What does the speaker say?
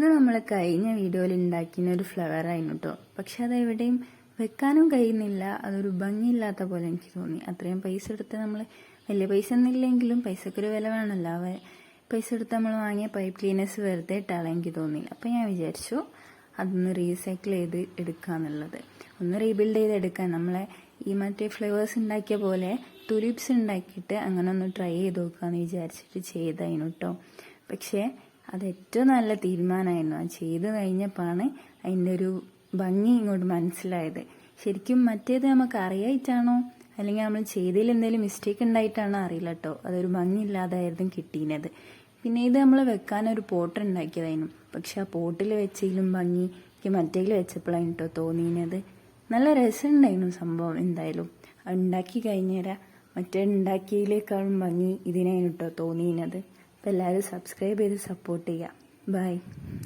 ഇത് നമ്മൾ കഴിഞ്ഞ വീഡിയോയിൽ ഉണ്ടാക്കിയ ഒരു ഫ്ലവർ ആയിരുന്നു കേട്ടോ. പക്ഷെ അതെവിടെയും വെക്കാനും കഴിയുന്നില്ല, അതൊരു ഭംഗിയില്ലാത്ത പോലെ എനിക്ക് തോന്നി. അത്രയും പൈസ എടുത്ത് നമ്മൾ, വലിയ പൈസ ഒന്നുമില്ലെങ്കിലും പൈസക്കൊരു വില വേണമല്ലോ. പൈസ എടുത്ത് നമ്മൾ വാങ്ങിയ പൈപ്പ് ക്ലീനേഴ്സ് വെറുതെ ഇട്ടാളെ എനിക്ക് തോന്നിയില്ല. അപ്പം ഞാൻ വിചാരിച്ചു അതൊന്ന് റീസൈക്കിൾ ചെയ്ത് എടുക്കാന്നുള്ളത്, ഒന്ന് റീബിൽഡ് ചെയ്ത് എടുക്കാൻ. നമ്മളെ ഈ മറ്റേ ഫ്ലവേഴ്സ് ഉണ്ടാക്കിയ പോലെ തുലിപ്സ് ഉണ്ടാക്കിയിട്ട് അങ്ങനെ ഒന്ന് ട്രൈ ചെയ്ത് നോക്കാമെന്ന് വിചാരിച്ചിട്ട് ചെയ്തായിരുന്നു കേട്ടോ. പക്ഷേ അത് ഏറ്റവും നല്ല തീരുമാനമായിരുന്നു. അത് ചെയ്ത് കഴിഞ്ഞപ്പോഴാണ് അതിൻ്റെ ഒരു ഭംഗി ഇങ്ങോട്ട് മനസ്സിലായത്. ശരിക്കും മറ്റേത് നമുക്ക് അറിയായിട്ടാണോ അല്ലെങ്കിൽ നമ്മൾ ചെയ്തതിൽ എന്തെങ്കിലും മിസ്റ്റേക്ക് ഉണ്ടായിട്ടാണോ അറിയില്ല കേട്ടോ, അതൊരു ഭംഗിയില്ലാതായിരുന്നു കിട്ടിയത്. പിന്നെ ഇത് നമ്മൾ വെക്കാനൊരു പോട്ട് ഉണ്ടാക്കിയതായിരുന്നു. പക്ഷെ ആ പോട്ടിൽ വെച്ചതിലും ഭംഗി എനിക്ക് മറ്റേതിൽ വെച്ചപ്പോഴാണ് കേട്ടോ തോന്നിയത്. നല്ല രസമുണ്ടായിരുന്നു സംഭവം. എന്തായാലും ഉണ്ടാക്കി കഴിഞ്ഞേരാ മറ്റേ ഉണ്ടാക്കിയതിലേക്കാളും ഭംഗി ഇതിനായിരുന്നു കേട്ടോ തോന്നിയത്. അപ്പോൾ എല്ലാവരും സബ്സ്ക്രൈബ് ചെയ്ത് സപ്പോർട്ട് ചെയ്യുക. ബൈ.